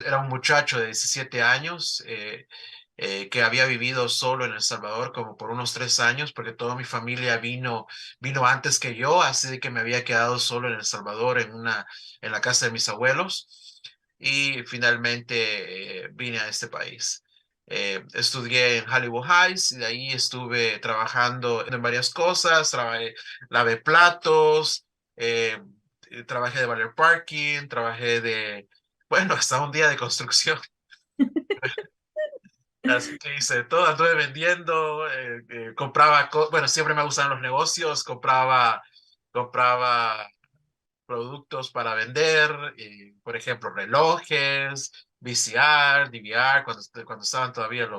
era un muchacho de 17 años que había vivido solo en El Salvador como por unos 3 años, porque toda mi familia vino antes que yo, así de que me había quedado solo en El Salvador en la casa de mis abuelos y finalmente vine a este país. Estudié en Hollywood Heights y de ahí estuve trabajando en varias cosas, lavé platos, eh, trabajé de valet parking, bueno, hasta un día de construcción. Así que hice todo, anduve vendiendo, compraba, bueno, siempre me gustan los negocios, compraba productos para vender, por ejemplo, relojes, VCR, DVR, cuando estaban todavía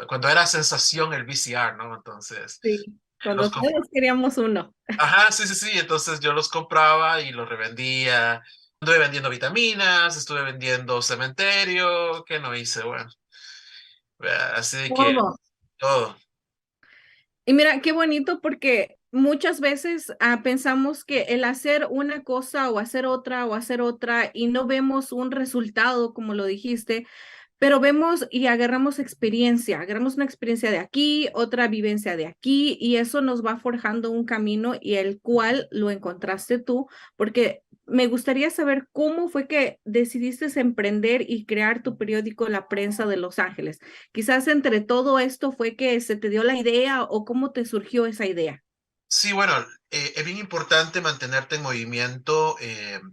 cuando era sensación el VCR, ¿no? Entonces, Sí, cuando los, com- todos queríamos uno. ajá, sí, sí, sí, entonces yo los compraba y los revendía. Estuve vendiendo vitaminas, estuve vendiendo cementerio, ¿qué no hice? Bueno, así de que Todo. todo. Y mira, qué bonito porque muchas veces pensamos que el hacer una cosa o hacer otra y no vemos un resultado, como lo dijiste, pero vemos y agarramos una experiencia de aquí, otra vivencia de aquí, y eso nos va forjando un camino y el cual lo encontraste tú, porque me gustaría saber cómo fue que decidiste emprender y crear tu periódico La Prensa de Los Ángeles. Quizás entre todo esto fue que se te dio la idea o cómo te surgió esa idea. Sí, bueno, es bien importante mantenerte en movimiento.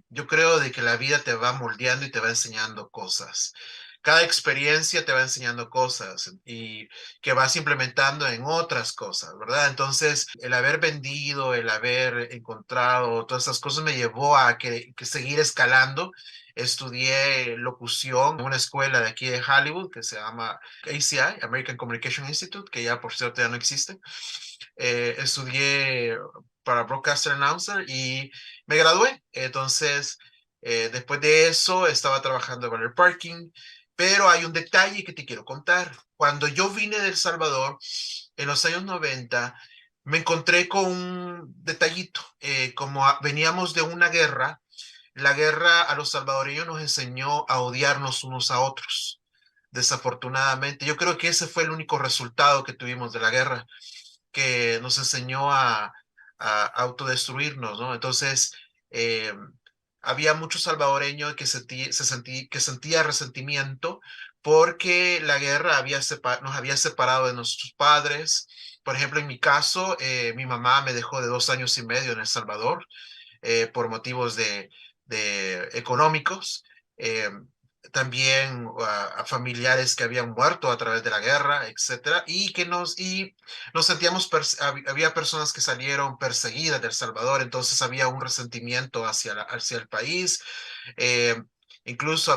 Yo creo de que la vida te va moldeando y te va enseñando cosas. Cada experiencia te va enseñando cosas y que vas implementando en otras cosas, ¿verdad? Entonces, el haber vendido, el haber encontrado todas esas cosas me llevó a que seguir escalando. Estudié locución en una escuela de aquí de Hollywood que se llama ACI, American Communication Institute, que ya por cierto ya no existe. Estudié para Broadcaster Announcer y me gradué. Entonces, después de eso, estaba trabajando en el parking, pero hay un detalle que te quiero contar. Cuando yo vine de El Salvador, en los años 90, me encontré con un detallito. Como veníamos de una guerra, la guerra a los salvadoreños nos enseñó a odiarnos unos a otros. Desafortunadamente, yo creo que ese fue el único resultado que tuvimos de la guerra, que nos enseñó a autodestruirnos, ¿no? Entonces, eh, había muchos salvadoreños que sentía resentimiento porque la guerra nos había separado de nuestros padres. Por ejemplo, en mi caso, mi mamá me dejó de 2 años y medio en El Salvador por motivos de económicos. Eh, También a familiares que habían muerto a través de la guerra, etcétera, y nos sentíamos, había personas que salieron perseguidas de El Salvador, entonces había un resentimiento hacia el país. Eh, Incluso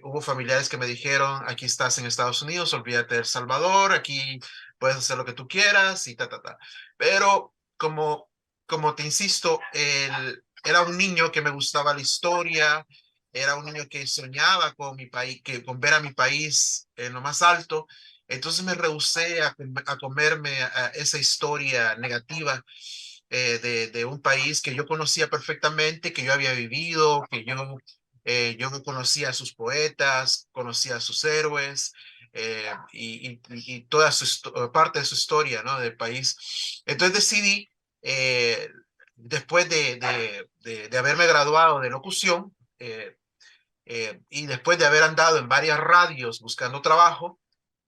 hubo familiares que me dijeron, aquí estás en Estados Unidos, olvídate de El Salvador, aquí puedes hacer lo que tú quieras y ta, ta, ta. Pero como te insisto, era un niño que me gustaba la historia, era un niño que soñaba con mi país, con ver a mi país en lo más alto. Entonces me rehusé a comerme esa historia negativa de un país que yo conocía perfectamente, que yo había vivido, yo conocía a sus poetas, conocía a sus héroes y toda parte de su historia, ¿no? Del país. Entonces decidí, eh, después de haberme graduado de locución, y después de haber andado en varias radios buscando trabajo,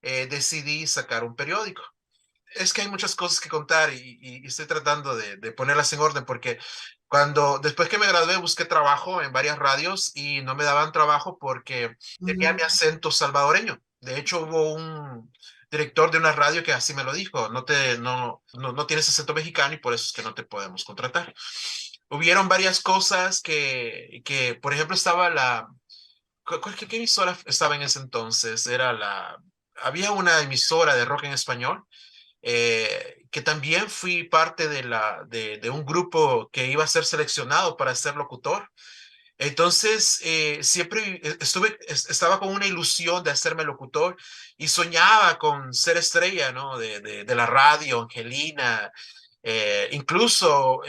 decidí sacar un periódico. Es que hay muchas cosas que contar y estoy tratando de ponerlas en orden porque después que me gradué, busqué trabajo en varias radios y no me daban trabajo porque tenía mi acento salvadoreño. De hecho, hubo un director de una radio que así me lo dijo, no tienes acento mexicano y por eso es que no te podemos contratar. Hubieron varias cosas por ejemplo, ¿qué emisora estaba en ese entonces? Había una emisora de rock en español que también fui parte de un grupo que iba a ser seleccionado para ser locutor. Entonces, siempre estaba con una ilusión de hacerme locutor y soñaba con ser estrella, ¿no? De la radio, Angelina. Incluso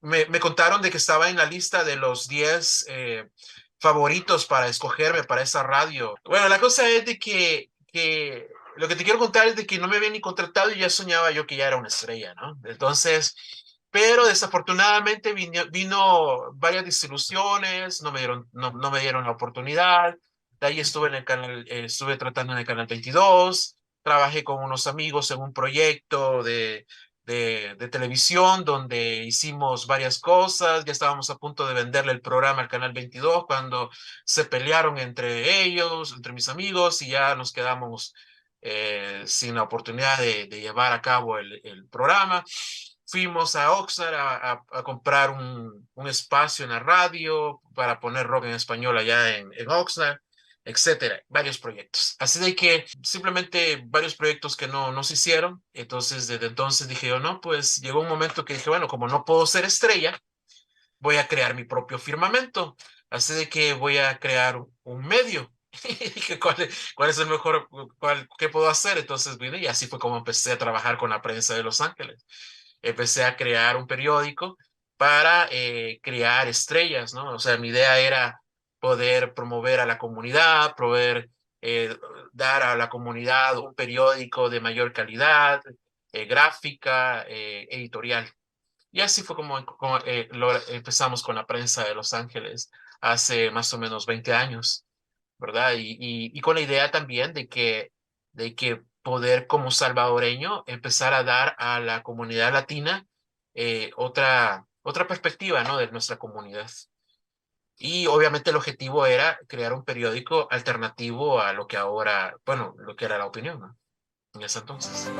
me contaron de que estaba en la lista de los 10 favoritos para escogerme para esa radio. Bueno, la cosa es de que lo que te quiero contar es de que no me habían ni contratado y ya soñaba yo que ya era una estrella, ¿no? Entonces, pero desafortunadamente vino varias desilusiones, no me dieron la oportunidad. De ahí estuve en el canal, estuve tratando en el canal 22, trabajé con unos amigos en un proyecto de televisión donde hicimos varias cosas, ya estábamos a punto de venderle el programa al canal 22 cuando se pelearon entre ellos, entre mis amigos, y ya nos quedamos sin la oportunidad de llevar a cabo el programa. Fuimos a Oxnard a comprar un espacio en la radio para poner rock en español allá en Oxnard, etcétera, varios proyectos. Así de que simplemente varios proyectos que no se hicieron. Entonces, desde entonces dije yo, no, pues llegó un momento que dije, bueno, como no puedo ser estrella, voy a crear mi propio firmamento. Así de que voy a crear un medio. Y dije, ¿cuál es el mejor, qué puedo hacer? Entonces vine y así fue como empecé a trabajar con la prensa de Los Ángeles. Empecé a crear un periódico para crear estrellas, ¿no? O sea, mi idea era poder promover a la comunidad, poder dar a la comunidad un periódico de mayor calidad, gráfica, editorial. Y así fue como empezamos con la prensa de Los Ángeles hace más o menos 20 años, ¿verdad? Y con la idea también de que poder como salvadoreño empezar a dar a la comunidad latina otra perspectiva, ¿no? De nuestra comunidad. Y obviamente el objetivo era crear un periódico alternativo a lo que ahora, bueno, lo que era la opinión, ¿no? En ese entonces.